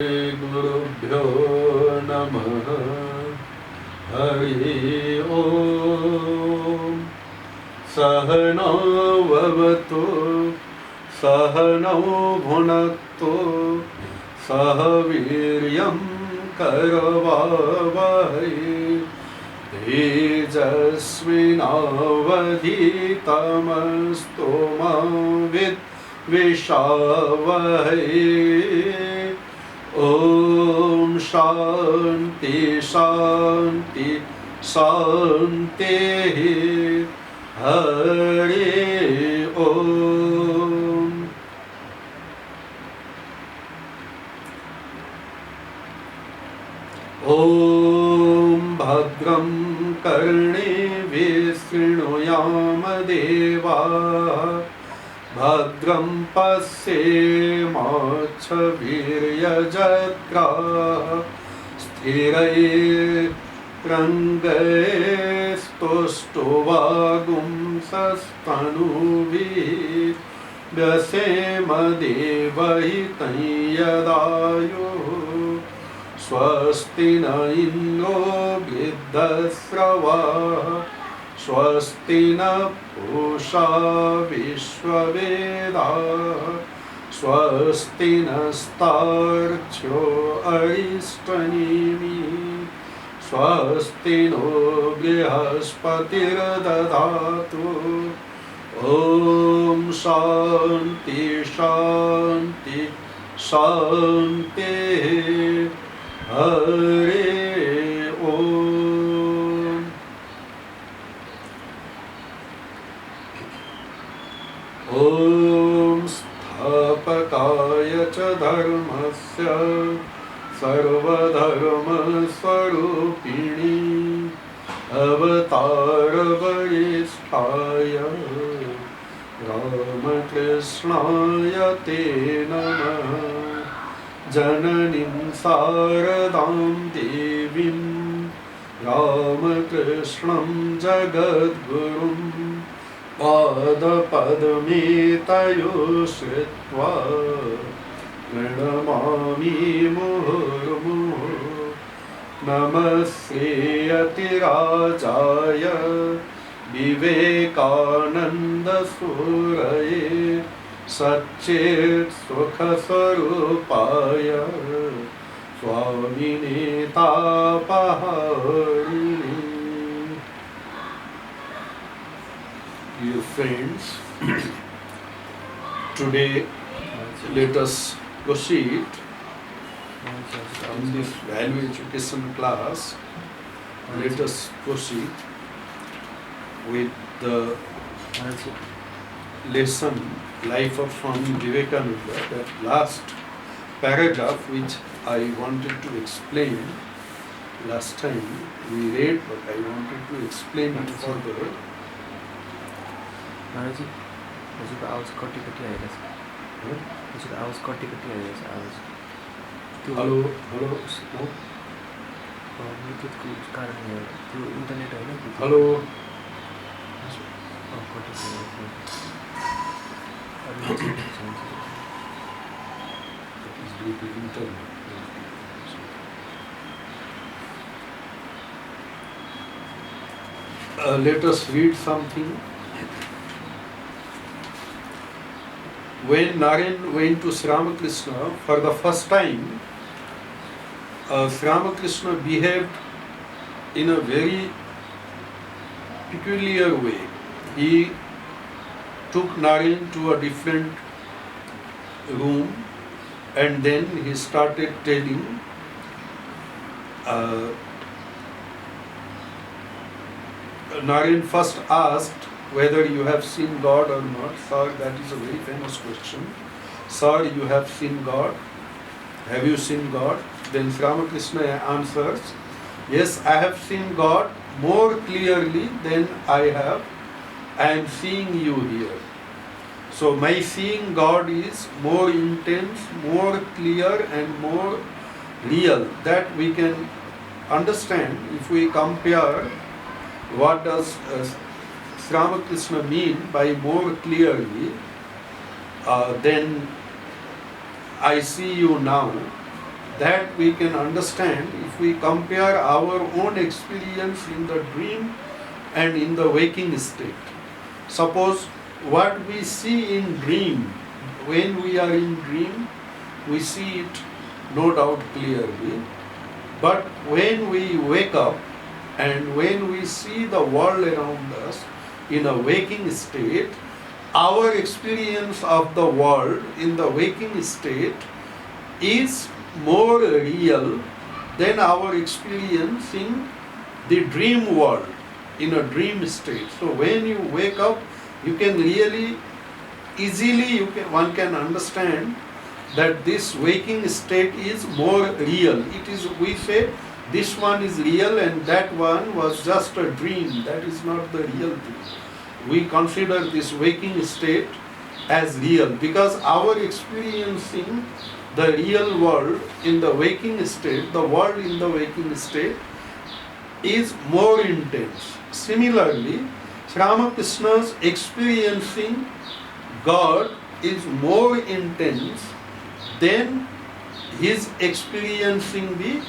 गुरुभ्यो नमः। हरि ओम। सहनौ भवतु सहनौ भुनक्तु सह वीर्यं करवावहै तेजस्विनावधीतमस्तु मा विद्विषावहै। ओम शांति शांति शांति। हरि ओम। ओम भद्रं कर्णेभिः शृणुयाम देवाः भद्रं पश्येमाक्षभिर्यजत्राः स्थिरैरङ्गैस्तुष्टुवागुंसस्तनूभिः व्यसेम देवहितं यदायुः। स्वस्ति न इन्द्रो वृद्धश्रवाः स्वस्ति न पूषा विश्ववेदाः स्वस्ति नस्तार्क्ष्यो अरिष्टनेमिः स्वस्ति नो बृहस्पतिर्दधातु। ॐ शान्ति शान्ति शान्तिः। हरि ओम। ओम स्थापकाय च धर्मस्य सर्वधर्मस्वरूपिणी अवतारवरिष्ठाय रामकृष्णाय ते नमः। जननीं शारदां देवीं रामकृष्णं जगद्गुरुं पादपद्मे तयोः श्रित्वा प्रणमामि मुहुर्मुहुः। नमस्ते यतिराजाय विवेकानन्दसूरये सच्चित् सुखस्वरूपाय स्वामिने तापहारिणे। Dear friends, today let us proceed in this value education class. Let us proceed with the lesson Life of Swami Vivekananda, that last paragraph which I wanted to explain. Last time we read, but I wanted to explain it further. महाराज हजुरको आवाज कटी आइरहेछ। हजुरको आवाज कटी आइरहेछ आवाज। Hello hello ब्लुटुथको कारणले होला, त्यो इन्टरनेट होइन। हेलो कटी let us read something. When Narayan went to Sri Ramakrishna for the first time, Sri Ramakrishna behaved in a very peculiar way. He took Narayan to a different room and then he started telling Narayan first asked whether you have seen God or not. Sir, that is a very famous question. Sir, you have seen God? Have you seen God? Then Sri Ramakrishna answers, yes, I have seen God more clearly than I am seeing you here. So my seeing God is more intense, more clear and more real. That we can understand if we compare what does Sri Ramakrishna mean by more clearly. Then I see you now that we can understand if we compare our own experience in the dream and in the waking state. Suppose what we see in dream, when we are in dream, we see it no doubt clearly. But when we wake up and when we see the world around us in a waking state, our experience of the world in the waking state is more real than our experience in the dream world, in a dream state. So when you wake up, you can really easily one can understand that this waking state is more real. It is, we say, this one is real and that one was just a dream. That is not the real thing. We consider this waking state as real because our experiencing the real world in the waking state, the world in the waking state is more intense. Similarly, Sri Ramakrishna's experiencing God is more intense than his experiencing the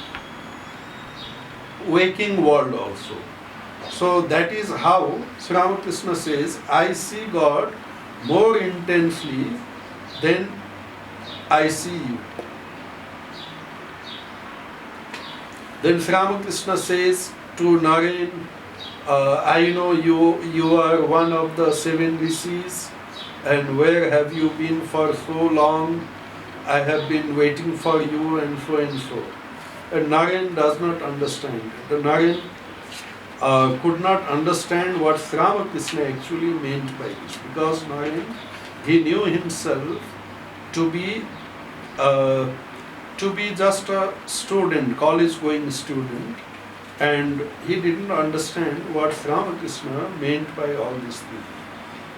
waking world also. So that is how Sri Ramakrishna says, I see God more intensely than I see you. Then Sri Ramakrishna says to Naren, I know you are one of the 7 rishis, and where have you been for so long? I have been waiting for you and so and so. And Naren does not understand. The Naren could not understand what Sri Ramakrishna actually meant by this, because Naren, he knew himself to be just a student, college-going student, and he didn't understand what Sri Ramakrishna meant by all these things.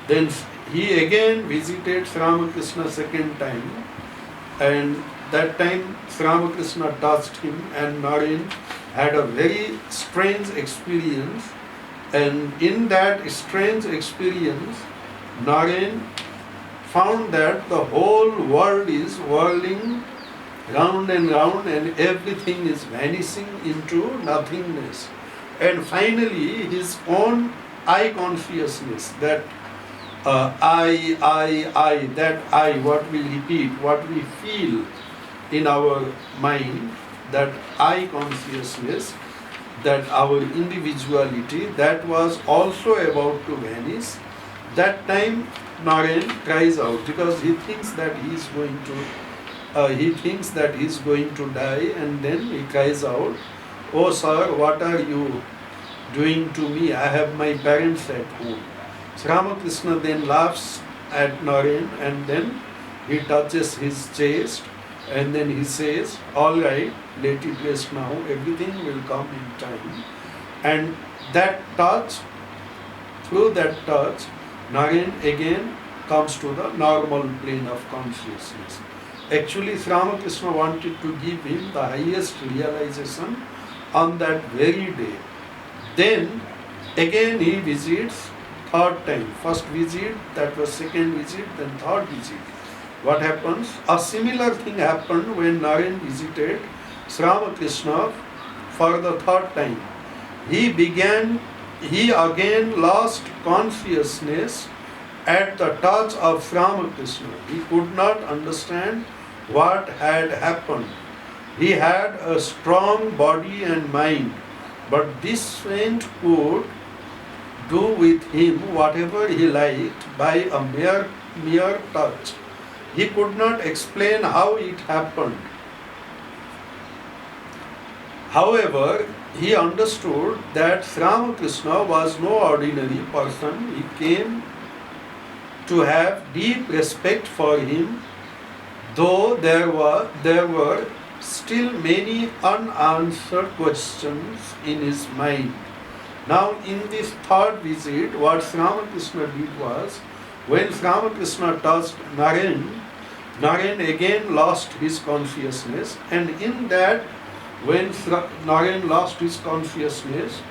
Then he again visited Sri Ramakrishna second time, and that time Sri Ramakrishna touched him, and Naren had a very strange experience, and in that strange experience, Naren found that the whole world is whirling round and round and everything is vanishing into nothingness. And finally, his own I consciousness, that I, that I, what we repeat, what we feel in our mind, that I consciousness, that our individuality, that was also about to vanish. That time Naren cries out because he thinks that he is going to die, and then he cries out, "Oh sir, what are you doing to me? I have my parents at home." Sri Ramakrishna then laughs at Naren, and then he touches his chest, and then he says, "All right, let it rest now, everything will come in time." And that touch, through that touch, Naren again comes to the normal plane of consciousness. Actually, Sri Ramakrishna wanted to give him the highest realization on that very day. Then again he visits third time. First visit, that was second visit, then third visit. What happens? A similar thing happened when Naren visited Sri Ramakrishna for the third time. He again lost consciousness at the touch of Sri Ramakrishna. He could not understand what had happened. He had a strong body and mind, but this saint could do with him whatever he liked by a mere touch. He could not explain how it happened. However, he understood that Sri Ramakrishna was no ordinary person. He came to have deep respect for him, though there were still many unanswered questions in his mind. Now, in this third visit, what Sri Ramakrishna did was, when Sri Ramakrishna touched Naren, Naren again lost his consciousness, and in that, when Naren lost his consciousness,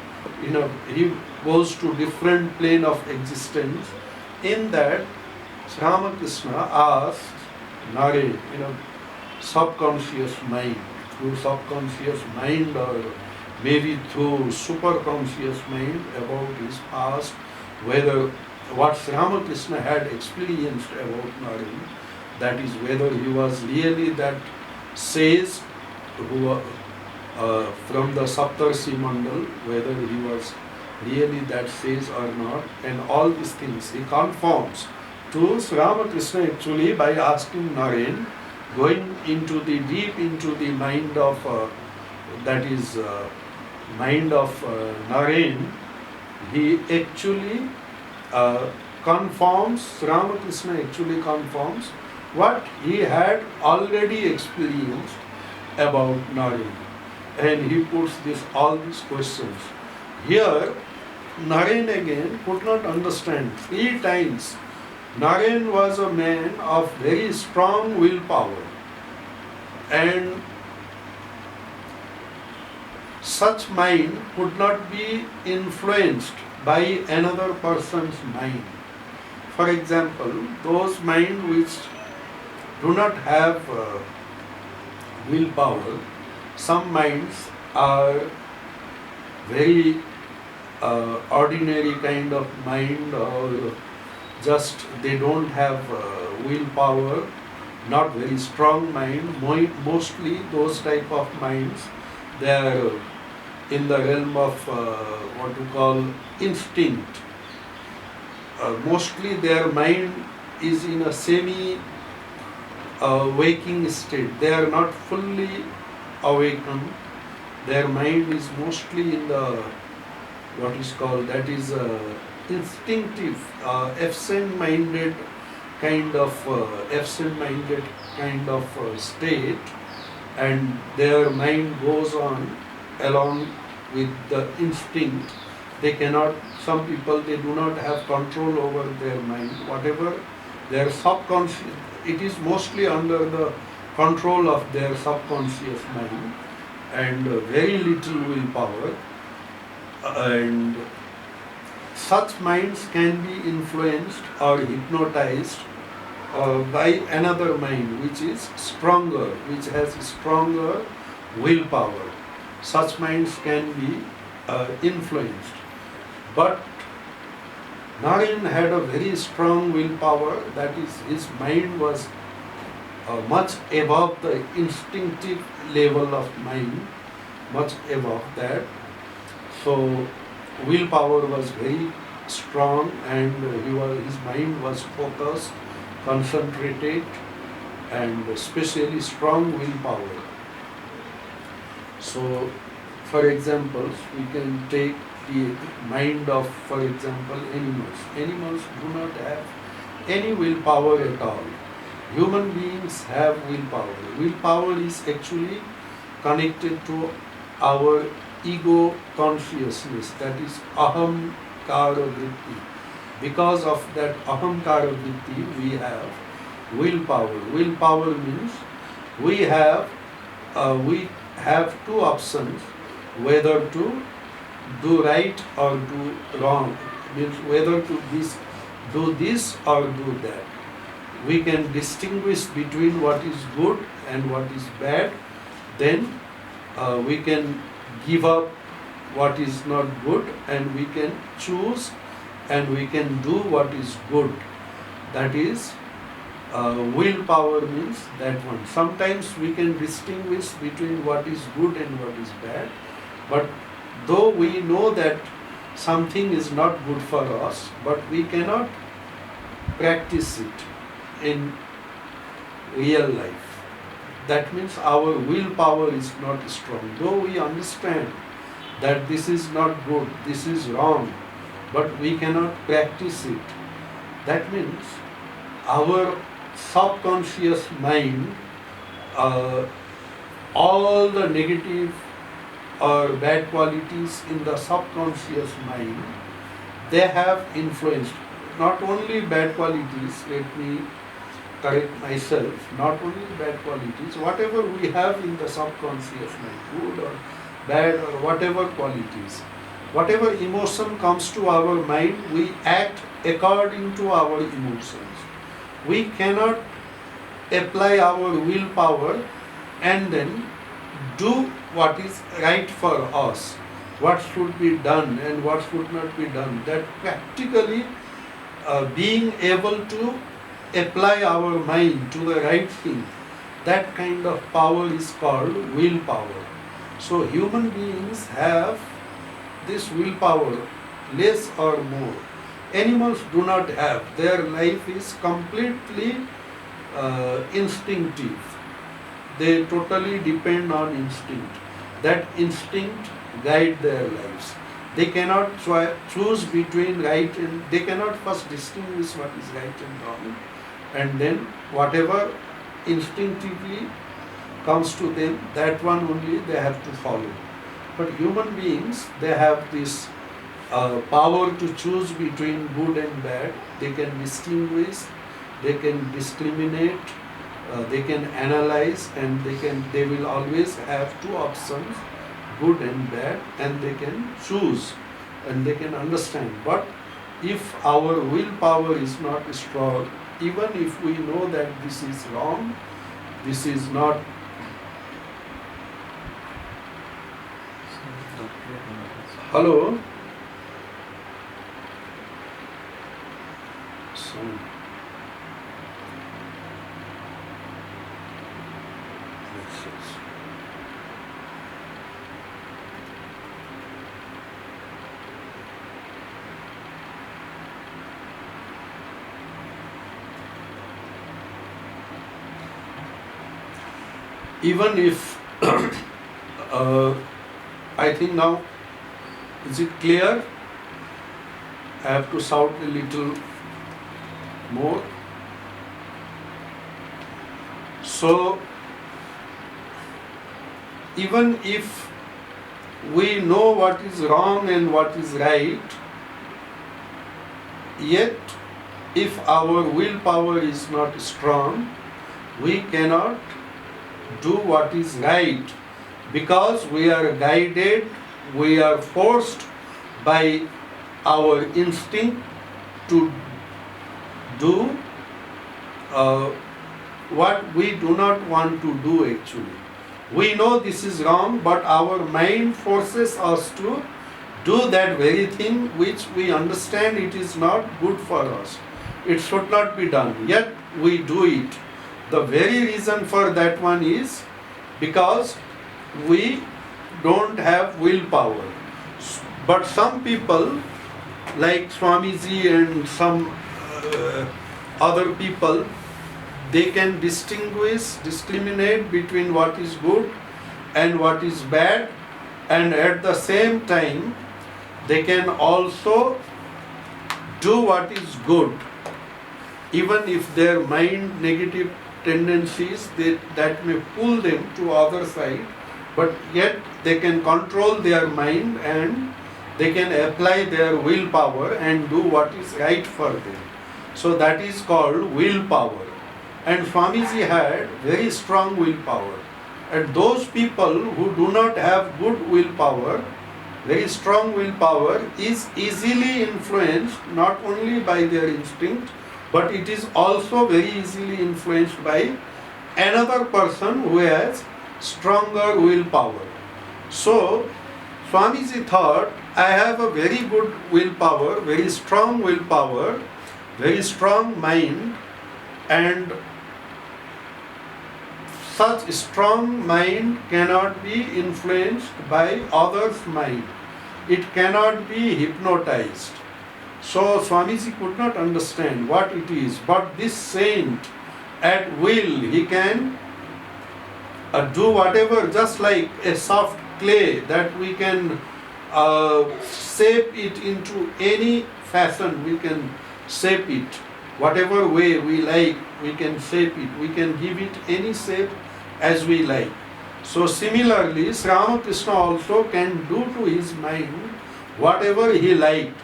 he goes to different plane of existence. In that, Sri Ramakrishna asked Naren, subconscious mind, through subconscious mind or maybe through superconscious mind about his past, whether what Sri Ramakrishna had experienced about Naren, that is whether he was really that sage who from the Saptarshi Mandal, whether he was really that sage or not, and all these things he conforms to Sri Ramakrishna actually by asking Naren, going into the deep into the mind of that is mind of Naren, he actually conforms, Sri Ramakrishna actually conforms what he had already experienced about Naren, and he puts all these questions. Here, Naren again could not understand. 3 times, Naren was a man of very strong willpower, and such mind could not be influenced by another person's mind. For example, those minds which do not have willpower, some minds are very ordinary kind of mind, or just they don't have willpower, not very strong mind. Mostly those type of minds, they are in the realm of what you call instinct. Mostly their mind is in a semi waking state. They are not fully awakened. Their mind is mostly in the what is called, that is instinctive, absent-minded kind of state, and their mind goes on along with the instinct. They cannot, some people, they do not have control over their mind. Whatever their subconscious, it is mostly under the control of their subconscious mind, and very little willpower. And such minds can be influenced or hypnotized by another mind which is stronger, which has stronger willpower. Such minds can be influenced. But Naren had a very strong willpower, that is, his mind was much above the instinctive level of mind, much above that. So willpower was very strong, and his mind was focused, concentrated, and especially strong willpower. So, for example, we can take the mind of, for example, animals. Animals do not have any willpower at all. Human beings have willpower. Willpower is actually connected to our ego consciousness, that is ahamkara vritti. Because of that ahamkara vritti, we have willpower. Willpower means we have 2 options, whether to do right or do wrong. Means whether to do this or do that. We can distinguish between what is good and what is bad. Then we can give up what is not good, and we can choose and we can do what is good. That is willpower means that one. Sometimes we can distinguish between what is good and what is bad, but though we know that something is not good for us, but we cannot practice it in real life. That means our willpower is not strong. Though we understand that this is not good, this is wrong, but we cannot practice it. That means our subconscious mind, all the negative or bad qualities in the subconscious mind, they have influenced. Not only bad qualities, let me correct myself, not only bad qualities, whatever we have in the subconscious mind, good or bad or whatever qualities, whatever emotion comes to our mind, we act according to our emotions. We cannot apply our willpower and then do what is right for us, what should be done and what should not be done. That practically being able to apply our mind to the right thing, that kind of power is called willpower. So human beings have this willpower, less or more. Animals do not have. Their life is completely instinctive. They totally depend on instinct. That instinct guide their lives. They cannot choose between right and they cannot first distinguish what is right and wrong, and then whatever instinctively comes to them, that one only they have to follow. But human beings, they have this power to choose between good and bad. They can distinguish, they can discriminate, they can analyze, and they will always have two options, good and bad, and they can choose and they can understand. But if our willpower is not strong, even if we know that this is wrong, this is not. Hello? Sound. Even if I think now, is it clear? I have to shout a little more. So even if we know what is wrong and what is right, yet if our willpower is not strong, we cannot do what is right, because we are guided, we are forced by our instinct to do what we do not want to do actually. We know this is wrong, but our mind forces us to do that very thing which we understand it is not good for us. It should not be done, yet we do it. The very reason for that one is because we don't have willpower. But some people like Swamiji and some other people, they can discriminate between what is good and what is bad, and at the same time they can also do what is good, even if their mind negative tendencies that may pull them to other side, but yet they can control their mind and they can apply their willpower and do what is right for them. So that is called willpower. And Swamiji had very strong willpower. And those people who do not have good willpower, very strong willpower, is easily influenced not only by their instinct, but it is also very easily influenced by another person who has stronger willpower. So Swamiji thought, I have a very good willpower, very strong willpower, very strong mind, and such strong mind cannot be influenced by others' mind. It cannot be hypnotized. So Swamiji could not understand what it is, but this saint at will, he can do whatever, just like a soft clay that we can shape it into any fashion, we can shape it. Whatever way we like, we can shape it. We can give it any shape as we like. So similarly, Sri Ramakrishna also can do to his mind whatever he liked.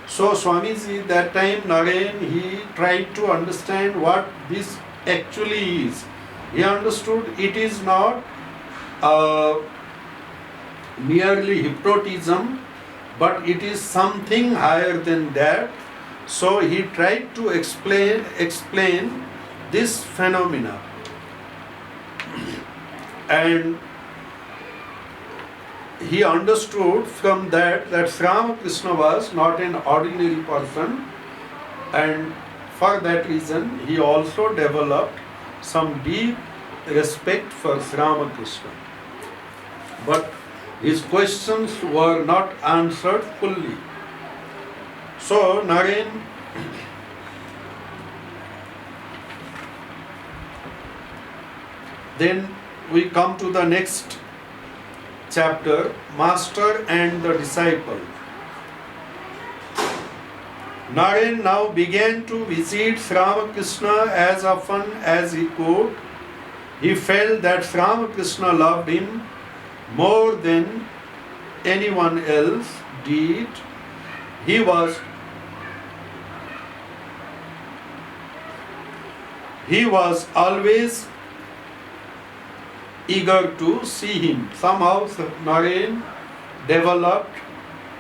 So Swamiji, that time Naren, he tried to understand what this actually is. He understood it is not merely hypnotism, but it is something higher than that. So he tried to explain this phenomena. And he understood from that Sri Ramakrishna was not an ordinary person, and for that reason he also developed some deep respect for Sri Ramakrishna. But his questions were not answered fully. So Naren then we come to the next chapter, Master and the Disciple. Naren now began to visit Sri Ramakrishna as often as he could. He felt that Sri Ramakrishna loved him more than anyone else did. He was always eager to see him. Somehow Naren developed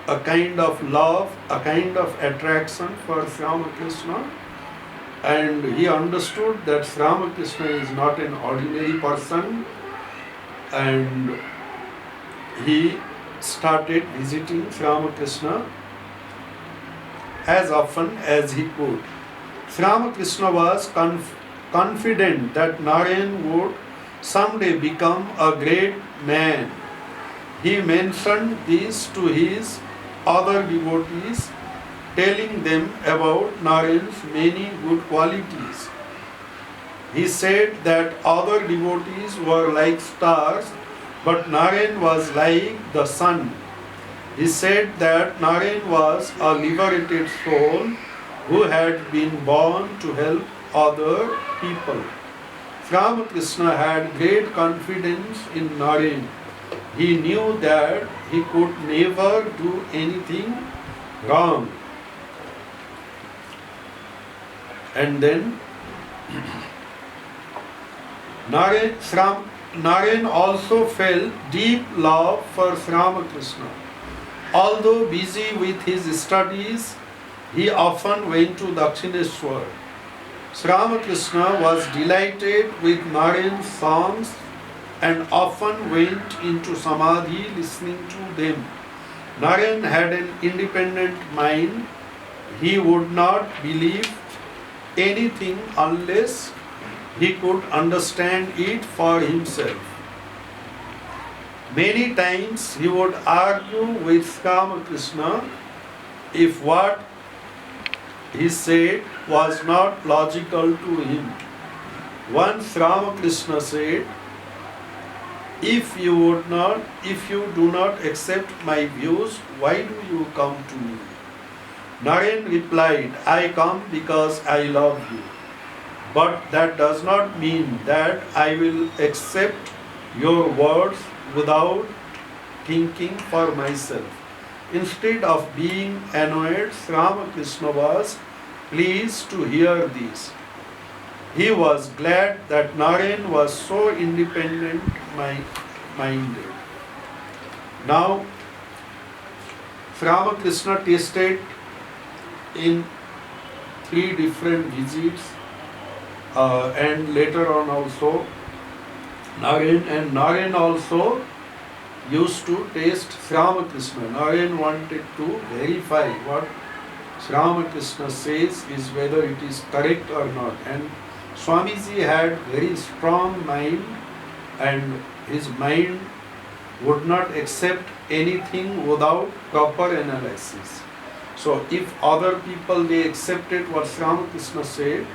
a kind of love, a kind of attraction for Sri Ramakrishna, and he understood that Sri Ramakrishna is not an ordinary person, and he started visiting Sri Ramakrishna as often as he could. Sri Ramakrishna was confident that Naren would someday become a great man. He mentioned this to his other devotees, telling them about Naren's many good qualities. He said that other devotees were like stars, but Naren was like the sun. He said that Naren was a liberated soul who had been born to help other people. Sri Ramakrishna had great confidence in Naren. He knew that he could never do anything wrong. And then Naren also felt deep love for Sri Ramakrishna. Although busy with his studies, he often went to Dakshineshwar. Sri Ramakrishna was delighted with Naren's songs and often went into Samadhi listening to them. Naren had an independent mind. He would not believe anything unless he could understand it for himself. Many times he would argue with Sri Ramakrishna if what he said was not logical to him. Once Sri Ramakrishna said, if you do not accept my views, why do you come to me? Naren replied, I come because I love you. But that does not mean that I will accept your words without thinking for myself. Instead of being annoyed, Sri Ramakrishna was pleased to hear this. He was glad that Naren was so independent-minded. Now, Sri Ramakrishna tasted in 3 different visits, and later on also Naren also used to taste Sri Ramakrishna. Naren wanted to verify what Sri Ramakrishna says is whether it is correct or not. And Swamiji had very strong mind, and his mind would not accept anything without proper analysis. So if other people, they accepted what Sri Ramakrishna said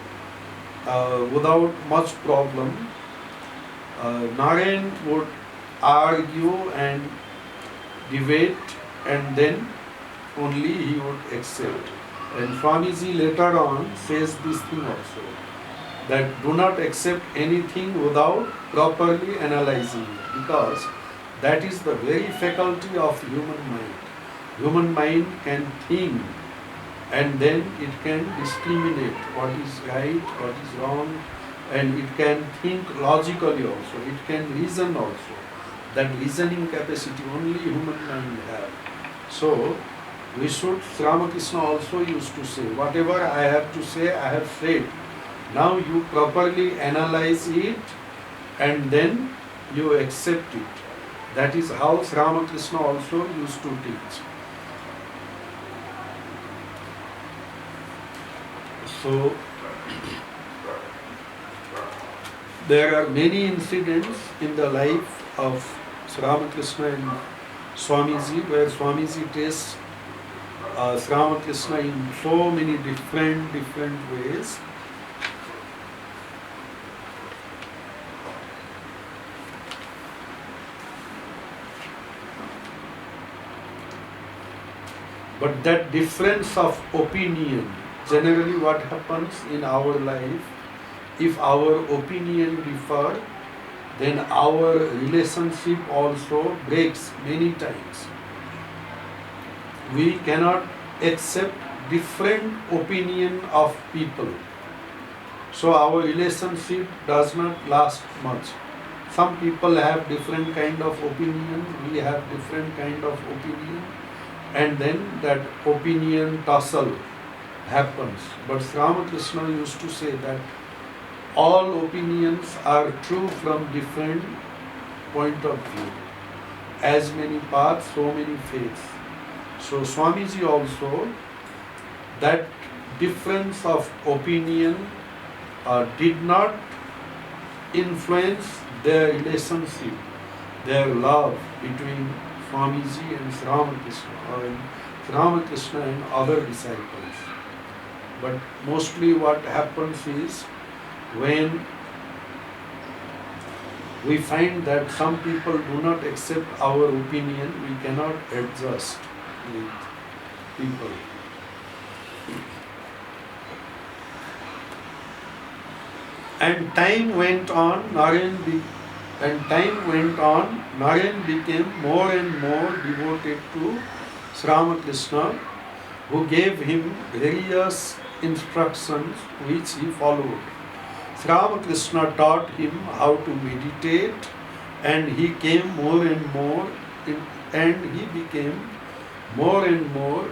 without much problem, Naren would argue and debate, and then only he would accept. And Swamiji later on says this thing also, that do not accept anything without properly analyzing it, because that is the very faculty of human mind. Human mind can think, and then it can discriminate what is right, what is wrong, and it can think logically also, it can reason also. That reasoning capacity only human mind have. So we should, Sri Ramakrishna also used to say, whatever I have to say, I have said. Now you properly analyze it and then you accept it. That is how Sri Ramakrishna also used to teach. So, there are many incidents in the life of Sri Ramakrishna and Swamiji where Swamiji tests Sri Ramakrishna in so many different ways. But that difference of opinion, generally what happens in our life, if our opinion differ, then our relationship also breaks many times. We cannot accept different opinion of people. So our relationship does not last much. Some people have different kind of opinion, we have different kind of opinion, and then that opinion tussle happens. But Sri Ramakrishna used to say that all opinions are true from different point of view. As many paths, so many faiths. So Swamiji also, that difference of opinion did not influence their relationship, their love between Swamiji and Sri Ramakrishna, or Sri Ramakrishna and other disciples. But mostly what happens is, when we find that some people do not accept our opinion, we cannot adjust with people. And time went on, Naren became more and more devoted to Sri Ramakrishna, who gave him various instructions which he followed. Sri Ramakrishna taught him how to meditate, and he came more and more and he became more and more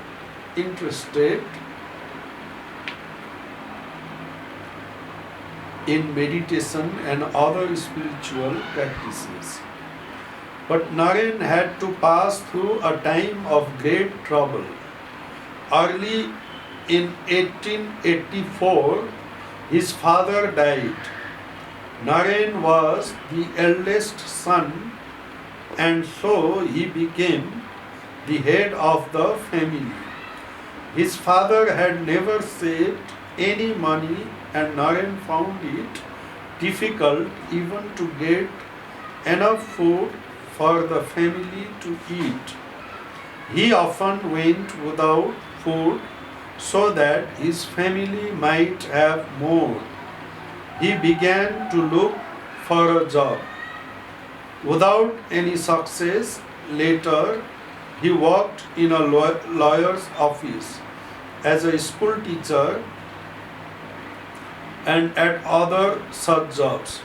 interested in meditation and other spiritual practices. But Naren had to pass through a time of great trouble. Early in 1884, his father died. Naren was the eldest son, and so he became the head of the family. His father had never saved any money, and Naren found it difficult even to get enough food for the family to eat. He often went without food so that his family might have more. He began to look for a job. Without any success, later he worked in a lawyer's office as a school teacher and at other such jobs.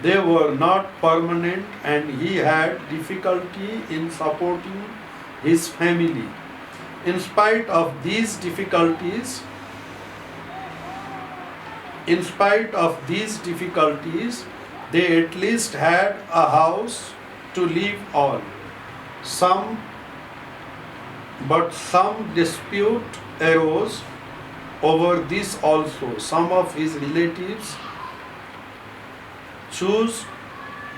They were not permanent, and he had difficulty in supporting his family. In spite of these difficulties, they at least had a house to live on. But some dispute arose over this also. Some of his relatives chose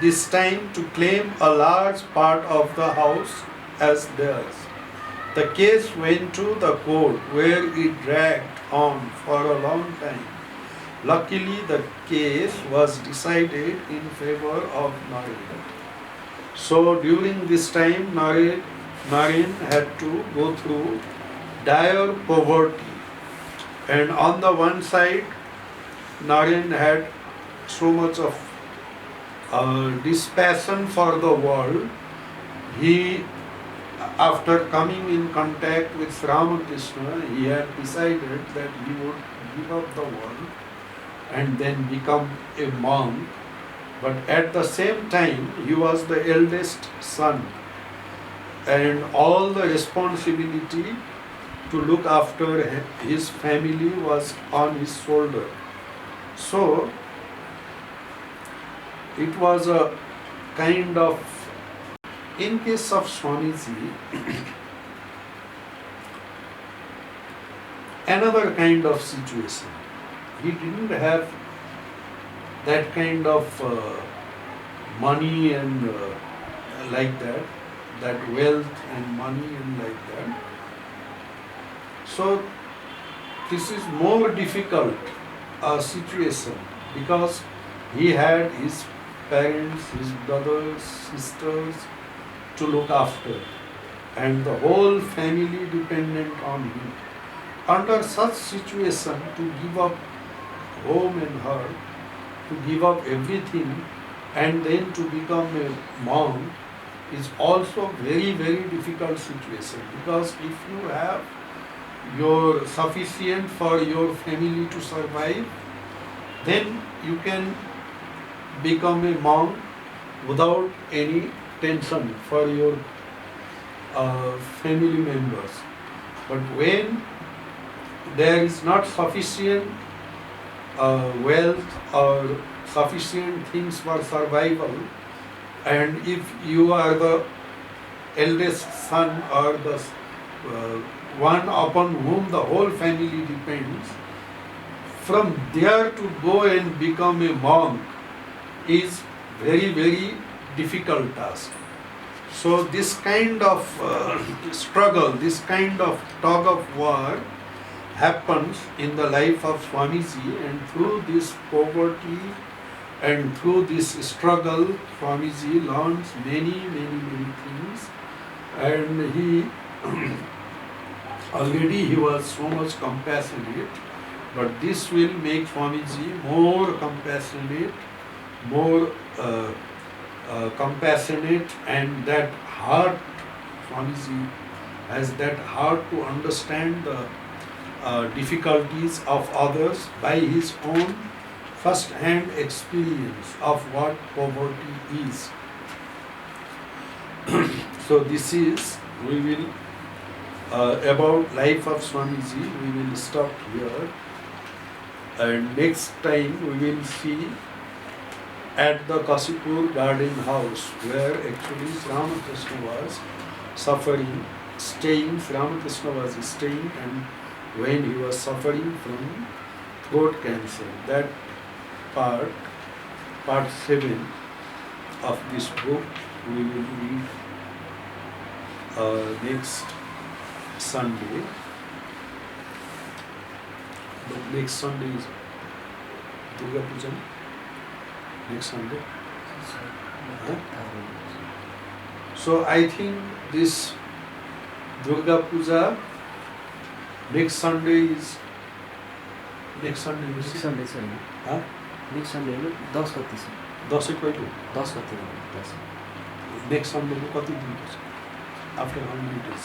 this time to claim a large part of the house as theirs. The case went to the court, where it dragged on for a long time. Luckily, the case was decided in favor of Naren. So during this time, Naren had to go through dire poverty. And on the one side, Naren had so much of this passion for the world. He, after coming in contact with Sri Ramakrishna, he had decided that he would give up the world and then become a monk. But at the same time, he was the eldest son, and all the responsibility to look after his family was on his shoulder. So it was a kind of in case of Swamiji, another kind of situation. He didn't have that kind of money and like that wealth and money and like that. So this is more difficult situation because he had his parents, his brothers, sisters to look after, and the whole family dependent on him. Under such situation, to give up home and heart, to give up everything, and then to become a monk is also very, very difficult situation, because if you have your sufficient for your family to survive, then you can become a monk without any tension for your family members. But when there is not sufficient wealth or sufficient things for survival, and if you are the eldest son or the one upon whom the whole family depends, from there to go and become a monk is very, very difficult task. So this kind of struggle, this kind of tug of war happens in the life of Swamiji, and through this poverty and through this struggle, Swamiji learns many, many, many things, and he already he was so much compassionate, but this will make Swamiji more compassionate, more compassionate, and that heart, Swamiji has that heart to understand the difficulties of others by his own first-hand experience of what poverty is. So this is, we will, about life of Swamiji, we will stop here, and next time we will see at the Kasipur garden house, where actually Sri Ramakrishna was suffering, staying, Sri Ramakrishna was staying, and when he was suffering from throat cancer. That part 7 of this book, we will read next Sunday. But next Sunday is Durga Puja. Next Sunday. Huh? So I think this Durga Puja next Sunday is next Sunday. Next Sunday छ होइन Huh? Next Sunday होइन 10 गते छ दसैँ कहिले 10 गते हो 10 next सन्डेको कति दिन पर्छ after how many days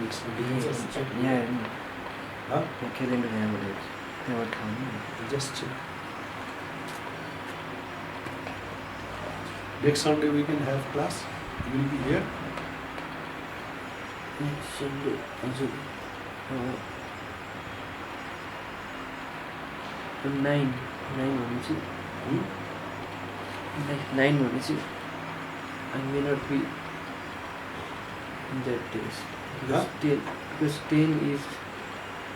next Sunday यहाँ हेर्नु Huh? यहाँ क्यालेन्डर यहाँबाट हेर्छु त्यहाँबाट थाहा हुनु Just check. Next Sunday we can have class. You will be here. Next Sunday हजुर 9 भनेपछि Hmm? 9 भनेपछि I may not be in that days Huh? because 10 is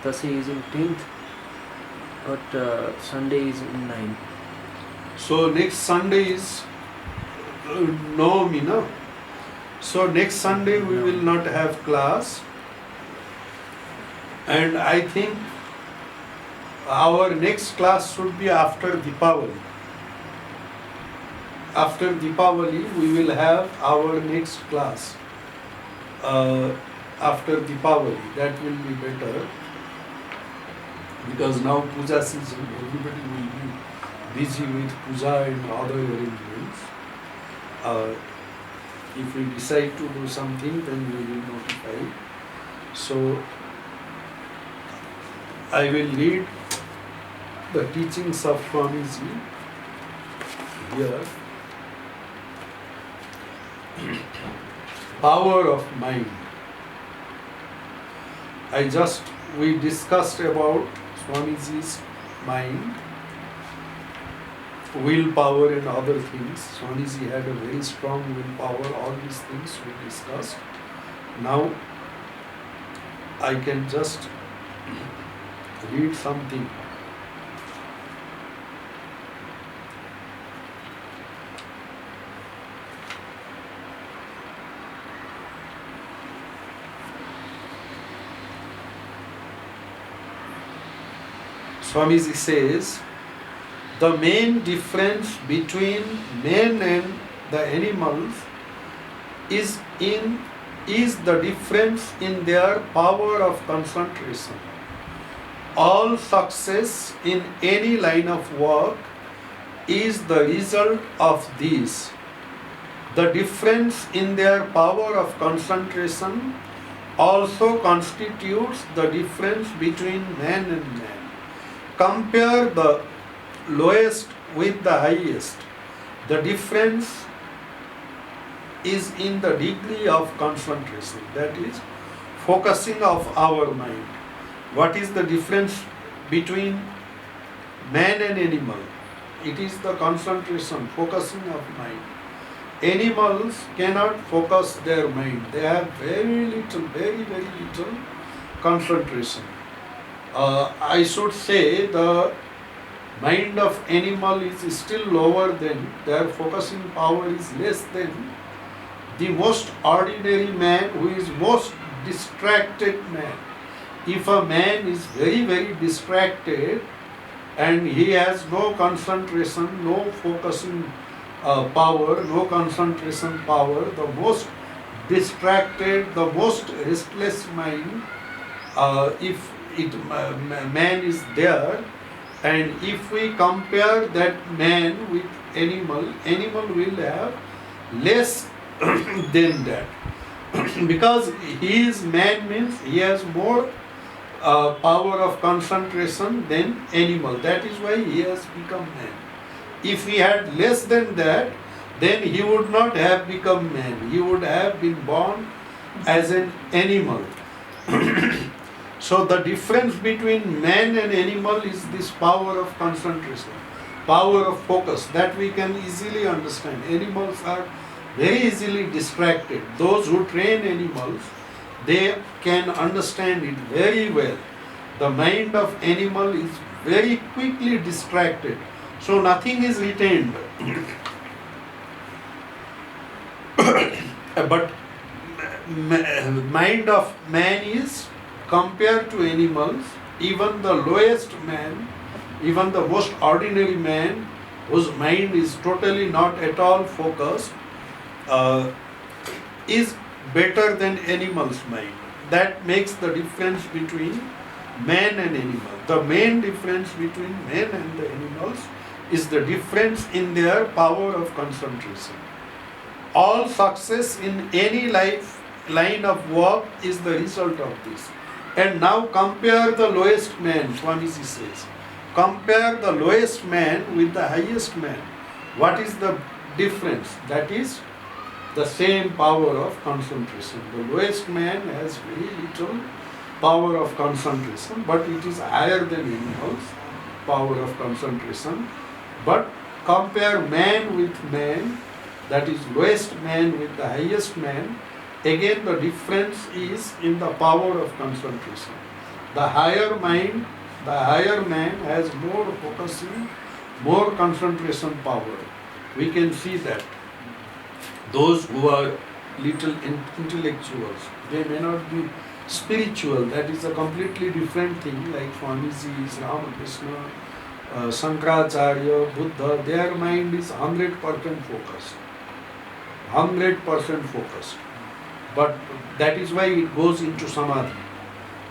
Dasai is in 10th, but Sunday is in 9. So next Sunday is Navami, no? So next Sunday we will not have class, and I think our next class should be after Deepavali. After Deepavali we will have our next class. After Deepavali, that will be better, because now puja season, everybody will be busy with puja and other arrangements. If we decide to do something, then we will notify. So I will read the teachings of Swamiji here. Power of mind. We discussed about Swamiji's mind, willpower and other things. Swamiji had a very strong willpower, all these things we discussed. Now I can just read something. Swamiji says, the main difference between men and the animals is the difference in their power of concentration. All success in any line of work is the result of this. The difference in their power of concentration also constitutes the difference between man and man. Compare the lowest with the highest. The difference is in the degree of concentration, that is, focusing of our mind. What is the difference between man and animal? It is the concentration, focusing of mind. Animals cannot focus their mind. They have very little, very little concentration. I should say the mind of animal is still lower than, their focusing power is less than the most ordinary man, who is most distracted man. If a man is very distracted and he has no concentration, no focusing power, no concentration power, the most distracted, the most restless mind, if man is there, and if we compare that man with animal will have less than that. Because he is man means he has more power of concentration than animal. That is why he has become man. If he had less than that, then he would not have become man. He would have been born as an animal. So the difference between man and animal is this power of concentration, power of focus, that we can easily understand. Animals are very easily distracted. Those who train animals, they can understand it very well. The mind of animal is very quickly distracted, so nothing is retained. But mind of man is, compared to animals, even the lowest man, even the most ordinary man, whose mind is totally not at all focused, is better than animal's mind. That makes the difference between man and animal. The main difference between man and the animals is the difference in their power of concentration. All success in any line of work is the result of this. And now compare the lowest man, Swamiji says. Compare the lowest man with the highest man. What is the difference? That is the same power of concentration. The lowest man has very little power of concentration, but it is higher than animals' power of concentration. But compare man with man, that is lowest man with the highest man, again the difference is in the power of concentration. The higher mind, the higher man has more focusing, more concentration power. We can see that. Those who are little intellectuals, they may not be spiritual. That is a completely different thing, like Swamiji, Ramakrishna, Shankaracharya, Buddha. Their mind is 100% focused. 100% focused. But that is why it goes into samadhi.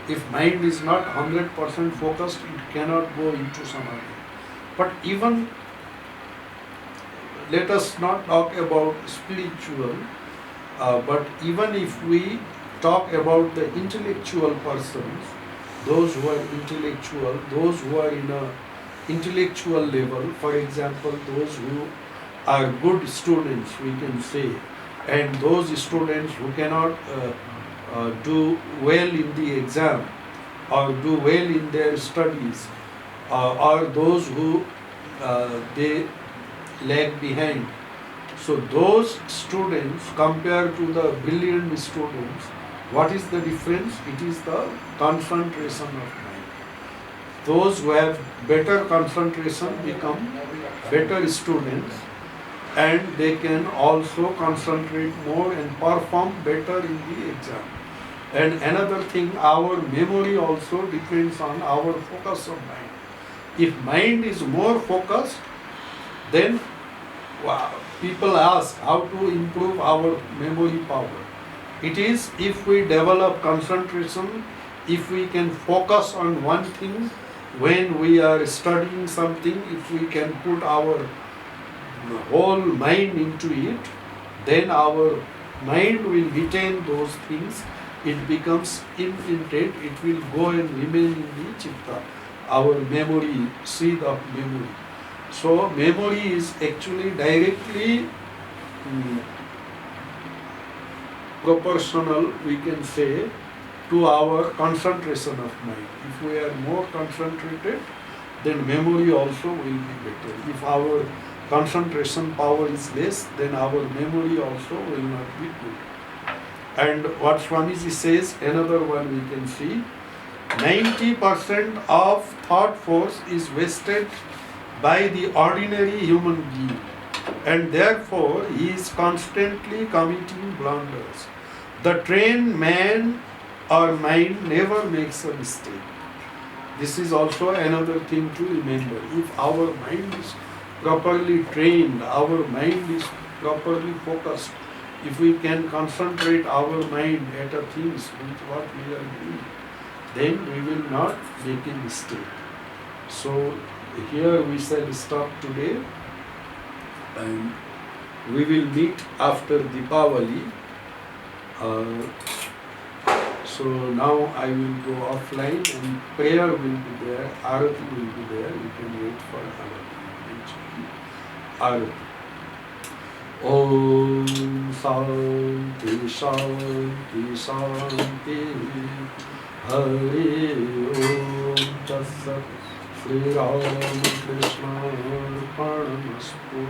If mind is not 100% focused, it cannot go into samadhi. But even, let us not talk about spiritual, but even if we talk about the intellectual persons, those who are intellectual, those who are in a intellectual level, for example, those who are good students, we can say, and those students who cannot do well in the exam or do well in their studies, or those who they lag behind. So those students compared to the brilliant students, what is the difference? It is the concentration of mind. Those who have better concentration become better students, and they can also concentrate more and perform better in the exam. And another thing, our memory also depends on our focus of mind. If mind is more focused, then people ask how to improve our memory power. It is if we develop concentration, if we can focus on one thing when we are studying something, if we can put our whole mind into it, then our mind will retain those things. It becomes imprinted, it will go and remain in the chitta, our memory, seed of memory. So memory is actually directly proportional, we can say, to our concentration of mind. If we are more concentrated, then memory also will be better. If our concentration power is less, then our memory also will not be good. And what Swamiji says, another one we can see, 90% of thought force is wasted by the ordinary human being, and therefore he is constantly committing blunders. The trained man or mind never makes a mistake. This is also another thing to remember. If our mind is properly trained, our mind is properly focused, if we can concentrate our mind at a things with what we are doing, then we will not make a mistake. So here we shall stop today, and we will meet after Deepavali. So now I will go offline, and prayer will be there, Arati will be there. You can wait for Arati. Om Shanti Shanti Shanti. Hare Om Tatsat. Shri Ram Krishna Arpanamastu.